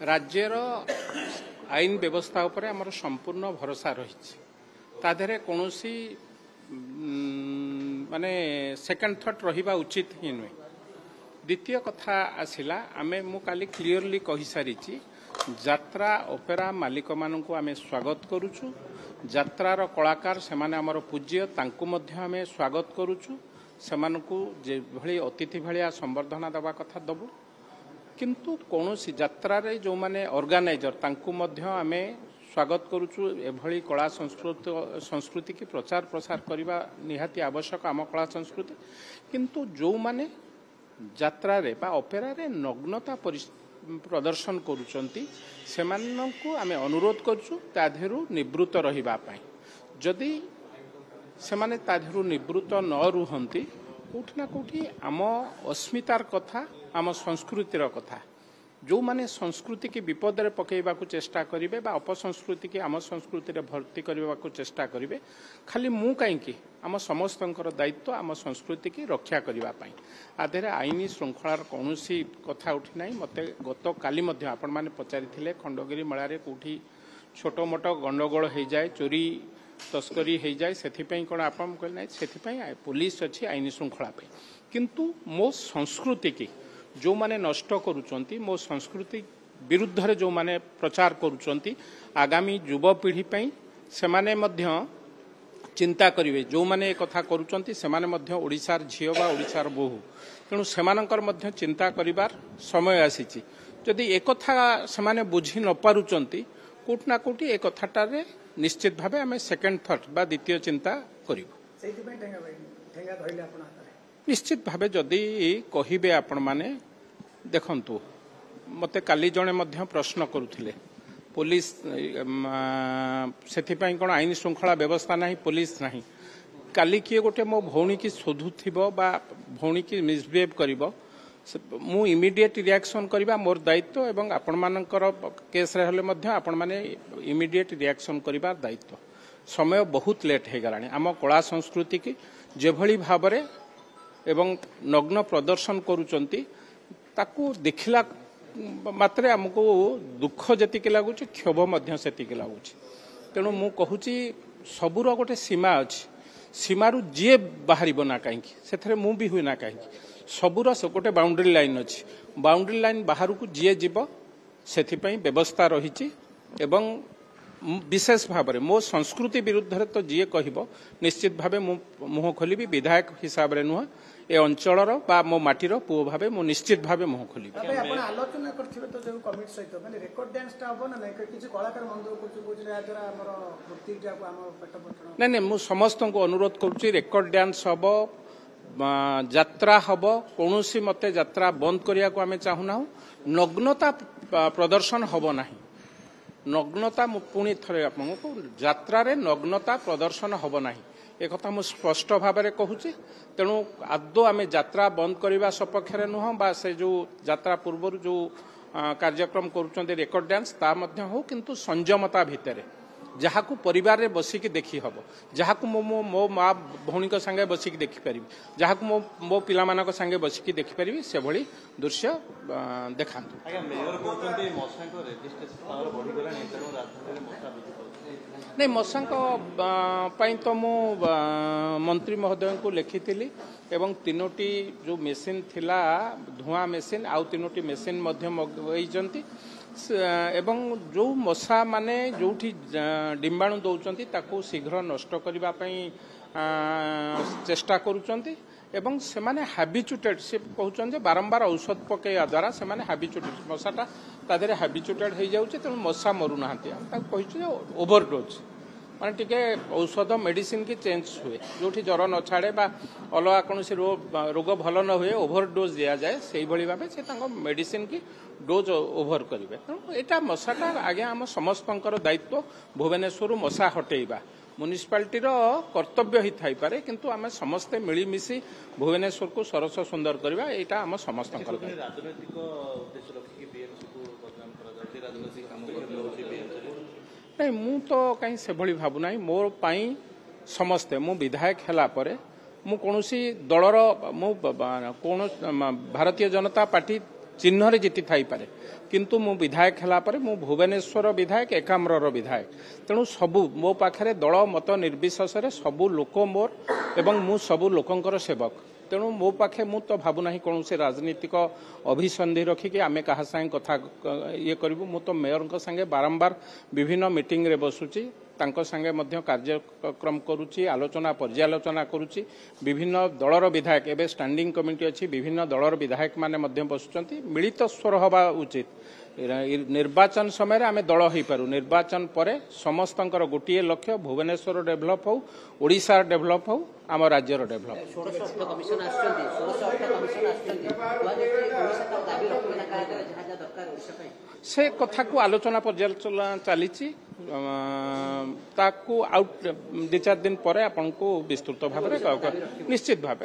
राज्यर आईन व्यवस्था उपरे आमर संपूर्ण भरोसा रही ताधे कौन माने सेकेंड थॉट रहिबा उचित ही नुहे। द्वितीय कथा आसिला आमे मु काली क्लियरली कहि सारी यात्रा ओपेरा मालिक मानू आमे स्वागत करुचु। यात्रार कलाकार से माने आमर पूज्य तांकु मध्य आमे स्वागत करुचु। सेमानकु जे भली अतिथि भलिया संबर्धना दबा कथा दबु किंतु कौन सी यात्रा रे जो माने ऑर्गेनाइजर तांकु मध्य आमे स्वागत करुचु। एभली कला संस्कृति की प्रचार प्रसार करने निहाती आवश्यक आम कला संस्कृति किंतु जो माने यात्रा रे बा ऑपेरा रे नग्नता प्रदर्शन करुचंती सेमानंकु आमे अनुरोध करछु ताधेरु निवृत्त रहिबा पई। जदि सेमाने ताधेरु निवृत्त न रुहंती कोठी ना कोठी आम अस्मितार कथा आम संस्कृतिर कथा जो माने संस्कृति की विपद रे पकेइबा को चेष्टा करिवे बा अपसंस्कृति की आम संस्कृति रे भर्ती करबा को चेष्टा करिवे खाली मु काईकी आम समस्तंकर दायित्व आम संस्कृति की रक्षा करबा पई। आधेरे आईनी श्रृंखलार कौनसी कथा उठी नाही। मते गत काली मध्ये आपण माने पचारिथिले खंडगिरी मेला रे कोठी छोटो मोटो गंडगोल हो जाए चोरी तस्करी हो जाए से कौन आप कहले पुलिस अच्छी आईन श्रृंखला किंतु मो संस्कृति की जो माने नष्ट करुचंती मो संस्कृति विरुद्ध रे जो माने प्रचार करुचंती आगामी युवपीढ़ी पई से माने मध्य चिंता करिवे। जो माने कथा करुचंती से माने मध्य ओडिशार झियो बा ओडिशार बोहू तेणु सेमानंकर मध्य चिंता करिवार समय आसीची। जदि एक कथा से माने बुझी न पारुचंती कोठी ना कोठी एक कथाटारे निश्चित भावे आमे सेकेंड थॉट बा द्वितीय चिंता करिवो। निश्चित भावे जदि कहिबे आपण माने देखंतु मते काली जणे मध्य प्रश्न करुथिले पुलिस सेथिपाई कोन आईन श्रृंखला व्यवस्था नाही पुलिस नाही। काली किए गोटे मो भौणी की शोधुथिबो बा भौणी की मिसबिहेव करिवो मु इमिडिएट रिएक्शन करबा मोर दायित्व एवं आपण मानकर केस रे हले मध्य आपण माने इमिडिएट रिएक्शन करबा दायित्व। समय बहुत लेट हे गलानी आम कला संस्कृति की जेभली भाबरे एवं नग्न प्रदर्शन करुचंती ताकू देखिला मात्रे हमको दुख जतिके लागुची क्षोभ मध्य सेतिके लागुची। तेणु मु कहूची सबुर गोटे सीमा अछि सीमारु जे बाहरिबो ना काहे सेथरे मु भी हुई ना काहे सबुर से गोटे बाउंड्री लाइन अच्छी बाउंड्री लाइन बाहर को जी जीव से व्यवस्था रही एवं विशेष भाव में मो संस्कृति विरुद्ध तो जी कह निश्चित भाव मुह खोलि विधायक हिसाब से नुह ए अंचल बा मो माटीर पुओ भाव मु निश्चित भाव मुह खोलि। आलोचना करथिबे तो जो कमिटी सहित माने रेकॉर्ड डांस ता हो ना नै किछि कलाकार मंद को या जरा हमर मूर्तिटा को हमर पेट पटण नै मु समस्त को अनुरोध करूची रेकॉर्ड डांस हबो यात्रा हम कौन सी मते यात्रा बंद करिया को आमे चाहुना नग्नता प्रदर्शन हब ना नग्नता पुणी थे आपको यात्रा रे नग्नता प्रदर्शन हब ना एक मु स्पष्ट भाव में कहूँ। तेणु आदौ आमे यात्रा बंद करने सपक्ष नुह बा से जो यात्रा पूर्व जो कार्यक्रम करुँच रेकॉर्ड डांस ता हो किंतु संयमता भितर जहाँ को परिवार रे बसिकी देखी हम जहाँ को मो माँ भौणी संगे बसिकी देखिपारि जहाँ को मो पिला मान संगे बसिकी देखिपारि से भली दृश्य देखा। नहीं मशांक तो मु मंत्री महोदय को लिखी एवं तीनोटी जो मेसीन थिला धुआं मेसीन आउ तीनोटी मेसीन मगवाई एवं जो मशा माने जोठी डिंबाणु दौरान ताकू शीघ्र नष्ट करने चेष्टा करुचंती एवं से माने हैबिचुटेड से कहते बारंबार औषध पकड़ा द्वारा से माने हैबिचुटेड मशाटा तादेह हैबिचुटेड हो जाऊँगी तेणु मशा मरुना कही ओभरडोज माने टिके औषध मेडिसिन की चेंज हुए जोठी ज्वर न छाड़े बा अलग कौन रोग भल न हुए ओभरडोज दिया जाए से भाई भाव से मेडिसिन की डोज ओभर करेंगे। तेणु यहाँ मशाटा आज्ञा आम समस्त दायित्व भुवनेश्वर मशा हटेबा म्युनिसिपालिटीर कर्तव्य ही थाई पारे किंतु आम समस्ते मिलमिशि भुवनेश्वर को सरस सुंदर करवा यहाँ आम समस्त नहीं मु तो कहीं से भली भावना मोर पाई समस्ते मु विधायक हैला परे मु कौन दलर मु कौन भारतीय जनता पार्टी चिन्ह जीति थाई पारे किंतु मु विधायक हला परे मु भुवनेश्वर विधायक एकाम्रर विधायक तेणु सबु मो पाखरे दल मत निर्विशेष सबु लोक मोर एवं मु सबु लोकंकर सेवक तेणु मो पाखे मु तो भावुना कौन से राजनीतिक अभिसंधि रखिकी आमे कहा संगे कथा ये करूँ मु तो मेयर संगे बारंबार विभिन्न मीटिंग रे बसुची तांको संगे मध्य कार्यक्रम करुच्ची आलोचना पर्यालोचना करुच्ची विभिन्न दलर विधायक एवं स्टैंडिंग कमिटी अच्छी विभिन्न दलर विधायक माने मध्य बसुचंती मिलित स्वर हवा उचित निर्वाचन समय आमे दल हो पारू निर्वाचन परे समस्तंकर गोटे लक्ष्य भुवनेश्वर डेभलप हो ओडिशा डेभलप हो आम राज्यर डेभलप से कथा को आलोचना पर्यालोचना चली ताकू आउट दि चार दिन पर आपन को विस्तृत भाव निश्चित भाव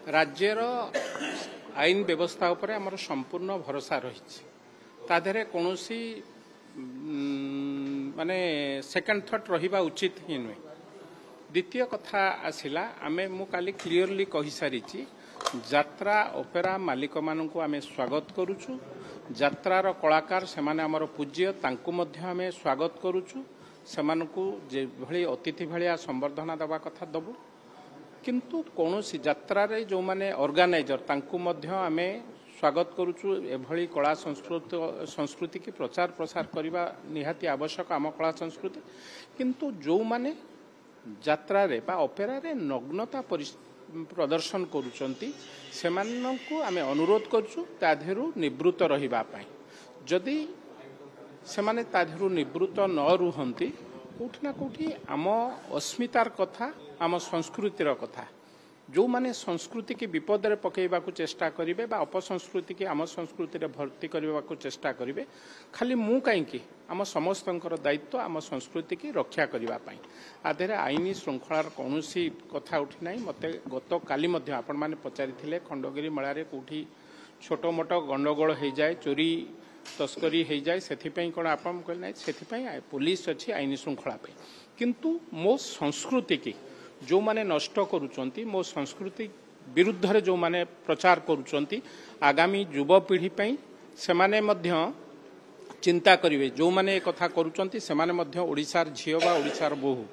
राज्यर आईन व्यवस्था उपर आमर संपूर्ण भरोसा रही ताधरे कौनसी माने सेकंड थॉट रहिबा उचित ही नुहे द्वितीय कथा आसिला आमे मु काली क्लियरली कहि सारी यात्रा ओपेरा मालिक मानकु आमे स्वागत करूछु यात्रार कलाकार सेमाने हमर पूज्य तांकु मध्य आमे स्वागत करूछु सेमानकु जे भली अतिथि भलिया संवर्धना दबा कथा दबु किंतु कौनसी यात्रा रे जो माने ऑर्गेनाइजर तांकु मध्य आमे स्वागत करूछु एभली कला संस्कृति की प्रचार प्रसार करने निहाती आवश्यक आम कला संस्कृति किंतु जो माने यात्रा रे बा ऑपेरा रे नग्नता प्रदर्शन करुचंती सेमानंकु आमे अनुरोध करछु ताधेरु निवृत्त रहिबा पई जदि सेमाने ताधेरु निवृत्त न रुहंती कोठी ना कोठी आम अस्मितार कथा आम संस्कृतिर कथा जो माने संस्कृति की विपद रे पकेइबा को चेष्टा करिवे बा अपसंस्कृति की आम संस्कृति रे भर्ती करबा को चेष्टा करिवे खाली मु काईकी आम समस्तंकर दायित्व आम संस्कृति की रक्षा करबा पई आधेरे आईनी श्रृंखलार कौनसी कथा उठी नाही मते गत काली मध्ये आपण माने पचारिथिले खंडगिरी मेला रे कोठी छोटो मोटो गंडगोल हो जाए चोरी तस्करी हो जाए से कौन आप कहना पुलिस अच्छी आईन श्रृंखला किंतु मो संस्कृति की जो माने नष्ट करुचंती मो संस्कृति विरुद्ध रे जो माने प्रचार करुचंती आगामी युवपीढ़ी पई से माने मध्य चिंता करिवे जो माने कथा करुचंती से माने मध्य ओडिशार झियो बा ओडिशार बोहू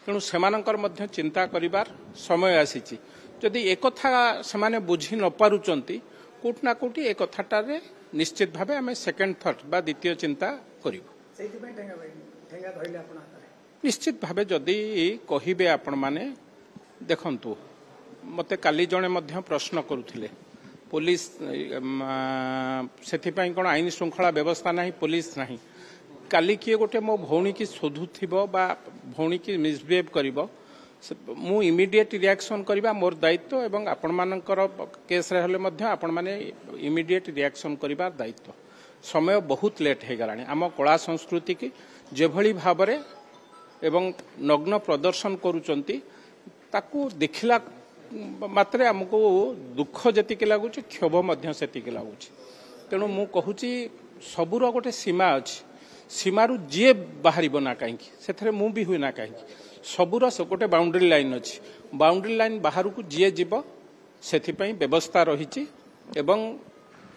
तेणु सेमानंकर मध्य चिंता करिवार समय आसीची जदि एक कथा से माने बुझी न पारुचंती कोट ना कोटी एक कथाटारे निश्चित भावे आमे सेकंड थॉट बा द्वितीय चिंता करिवो निश्चित भावे जदि कहिबे आपण माने देखंतु मते काली जणे मध्य प्रश्न करुथिले पुलिस सेथिपाई कोन आईन श्रृंखला व्यवस्था नाही पुलिस नाही काली किए गोटे मो भौणी की शोधुथिबो बा भौणी की मिसबिहेव करिवो मु इमिडिएट रिएक्शन करबा मोर दायित्व एवं आपण मानकर केस रे हले मध्य आपण माने इमिडिएट रिएक्शन करबा दायित्व समय बहुत लेट हे गलानी आम कला संस्कृति की जेभली भाबरे एवं नग्न प्रदर्शन करुचंती ताकू देखिला मात्रे हमको दुख जतिक लगुच क्षोभ मध्य सेतिक लगुच तेणु मु कहूची सबुर गोटे सीमा अच्छी सीमारू जी बाहर ना कहीं से मु भी हुए ना कहीं सबुर गोटे बाउंड्री लाइन अच्छी बाउंड्री लाइन बाहर को जी जीव से व्यवस्था रही एवं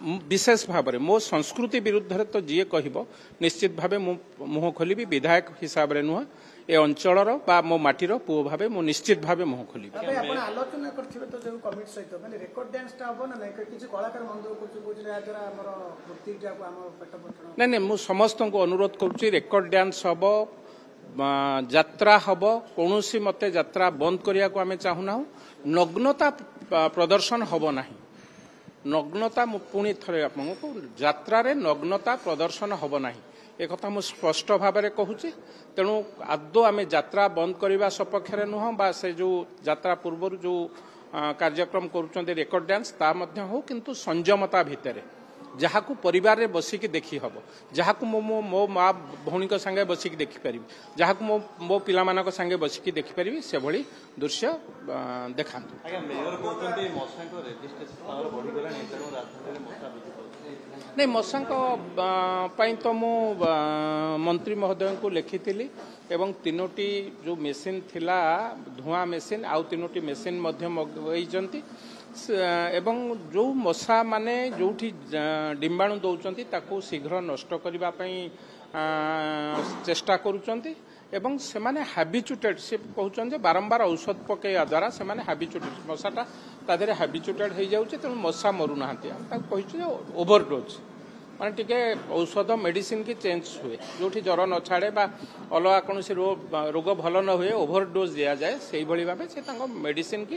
विशेष भाव में मो संस्कृति विरुद्ध तो जी कह निश्चित भाव मुह खोल विधायक हिसाब से नुह ए अंचल मो माटीर पुओ भाव मु निश्चित भाव मुह खोल आलोचना करथिबे तो जो कमिटी सहित माने रेकॉर्ड डांस टा हो ना नहीं किछि कलाकार मंदो कुछ या जरा हमर मूर्ति जा को हमर पेट पटण नहीं नहीं मु समस्त को अनुरोध करूची रेकॉर्ड डांस हबो यात्रा हबो कोनोसी मते यात्रा बंद करिया को आमे चाहुना नग्नता प्रदर्शन हबो नाही नग्नता पुणी थरे आपको यात्रा रे नग्नता प्रदर्शन हब ना एक मु स्पष्ट भाव में कहूँ तेणु आदौ आम यात्रा बंद करने सपक्ष नुह बा से जो यात्रा पूर्व जो कार्यक्रम करुँच रेकर्ड डांस ता हो किंतु संयमता भितर जहाँ को परिवार रे बसिकी देखी हब जहाँ को मो माँ भौणी संगे बसिकी देखिपारि जहाँ को मो पिला मानक संगे बसिकी देखिपारि से भली दृश्य देखा नहीं मशांक तो मु मंत्री महोदय को लिखी एवं तीनोटी जो मेसीन थिला धुआं मेसीन आउ तीनोटी मेसीन मध्य मगैचंती ଏବଂ ଯେଉଁ ମଶା ମାନେ ଯେଉଁଠି ଡିମ୍ବାଣୁ ଦେଉଛନ୍ତି ତାକୁ ଶୀଘ୍ର ନଷ୍ଟ କରିବା ପାଇଁ ଚେଷ୍ଟା କରୁଛନ୍ତି ଏବଂ ସେମାନେ ହାବିଚୁଟେଡ୍ ସେ କହୁଛନ୍ତି ଯେ ବାରମ୍ବାର ଔଷଧ ପକାଇବା ଦ୍ୱାରା ସେମାନେ ହାବିଚୁଟେଡ୍ ମଶାଟା ତା ଦେହରେ ହାବିଚୁଟେଡ୍ ହେଇଯାଉଛି ତେଣୁ ମଶା ମରୁନାହାନ୍ତି ଆମେ ତାକୁ କହିଛୁ ଯେ ଓଭରଡୋଜ୍ ମାନେ ଟିକେ ଔଷଧ ମେଡିସିନ କି ଚେଞ୍ଜ ହୁଏ ଯେଉଁଠି ଜ୍ୱର ନ ଛାଡ଼େ ବା ଅଲଗା କୌଣସି ରୋଗ ଭଲ ନ ହୁଏ ଓଭରଡୋଜ୍ ଦିଆଯାଏ ସେଇଭଳି ଭାବେ ସେ ତାଙ୍କ ମେଡିସିନ କି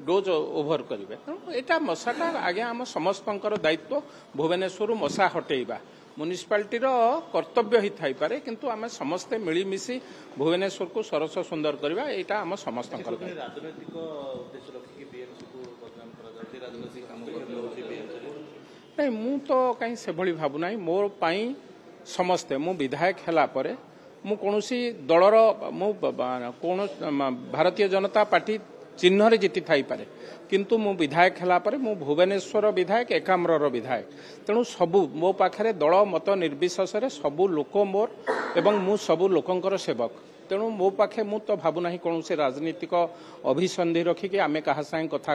ଡୋଜ୍ ଓଭର କରିବେ ତେଣୁ ଏଇଟା ମଶାଟା ଆଜ୍ଞା ଆମ ସମସ୍ତଙ୍କର ଦାୟିତ୍ୱ ଭୁବନେଶ୍ୱରରୁ ମଶା ହଟେଇବା ମ୍ୟୁନିସିପାଲିଟିର କର୍ତ୍ତବ୍ୟ ହିଁ ଥାଇପାରେ କିନ୍ତୁ ଆମେ ସମସ୍ତେ ମିଳିମିଶି ଭୁବନେଶ୍ୱରକୁ ସରସ ସୁନ୍ଦର କରିବା ଏଇଟା ଆମ ସମସ୍ତଙ୍କର ଦାୟିତ୍ୱ। ରାଜନୈତିକ ଉଦ୍ଦେଶ୍ୟ ରଖିକି ବିଏମ୍ସିକୁ ବଦନାମ କରାଯାଉଛି ରାଜନୈତିକ କାମ ହେଉଛି ବିଏମ୍ସି ନାଇଁ ମୁଁ ତ କାହିଁ ସେଭଳି ଭାବୁନାହିଁ ମୋ ପାଇଁ ସମସ୍ତେ ମୁଁ ବିଧାୟକ ହେଲା ପରେ ମୁଁ କୌଣସି ଦଳର ମୁଁ କୌଣସି ଭାରତୀୟ ଜନତା ପାର୍ଟି ଚିହ୍ନରେ ଜିତି ଥାଇପାରେ କିନ୍ତୁ ମୁଁ ବିଧାୟକ ହେଲା ପରେ ମୁଁ ଭୁବନେଶ୍ୱର ବିଧାୟକ ଏକାମ୍ରର ବିଧାୟକ ତେଣୁ ସବୁ ମୋ ପାଖରେ ଦଳ ମତ ନିର୍ବିଶେଷରେ ସବୁ ଲୋକ ମୋର ଏବଂ ମୁଁ ସବୁ ଲୋକଙ୍କର ସେବକ ତେଣୁ ମୋ ପାଖେ ମୁଁ ତ ଭାବୁନାହିଁ କୌଣସି ରାଜନୈତିକ ଅଭିସନ୍ଧି ରଖିକି ଆମେ କାହା ସାଙ୍ଗେ କଥା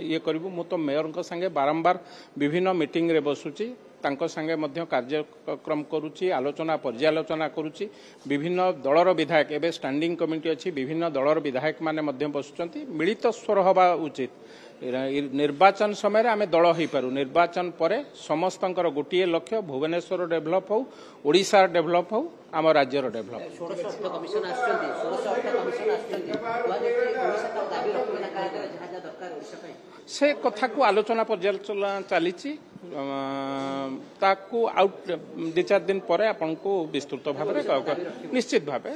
ଇଏ କରିବୁ ମୁଁ ତ ମେୟରଙ୍କ ସାଙ୍ଗେ ବାରମ୍ବାର ବିଭିନ୍ନ ମିଟିଂରେ ବସୁଛି ତାଙ୍କ ସାଙ୍ଗେ ମଧ୍ୟ କାର୍ଯ୍ୟକ୍ରମ କରୁଛି ଆଲୋଚନା ପର୍ଯ୍ୟାଲୋଚନା କରୁଛି ବିଭିନ୍ନ ଦଳର ବିଧାୟକ ଏବେ ଷ୍ଟାଣ୍ଡିଂ କମିଟି ଅଛି ବିଭିନ୍ନ ଦଳର ବିଧାୟକମାନେ ମଧ୍ୟ ବସୁଛନ୍ତି ମିଳିତ ସ୍ୱର ହେବା ଉଚିତ ନିର୍ବାଚନ ସମୟରେ ଆମେ ଦଳ ହୋଇପାରୁ ନିର୍ବାଚନ ପରେ ସମସ୍ତଙ୍କର ଗୋଟିଏ ଲକ୍ଷ୍ୟ ଭୁବନେଶ୍ୱର ଡେଭଲପ ହେଉ ଓଡ଼ିଶାର ଡେଭଲପ ହେଉ ଆମ ରାଜ୍ୟର ଡେଭଲପ ସେ କଥାକୁ ଆଲୋଚନା ପର୍ଯ୍ୟାଲୋଚନା ଚାଲିଛି ତାକୁ ଆଉ 2-4 ଦିନ ପରେ ଆପଣଙ୍କୁ ବିସ୍ତୃତ ଭାବରେ ନିଶ୍ଚିତ ଭାବେ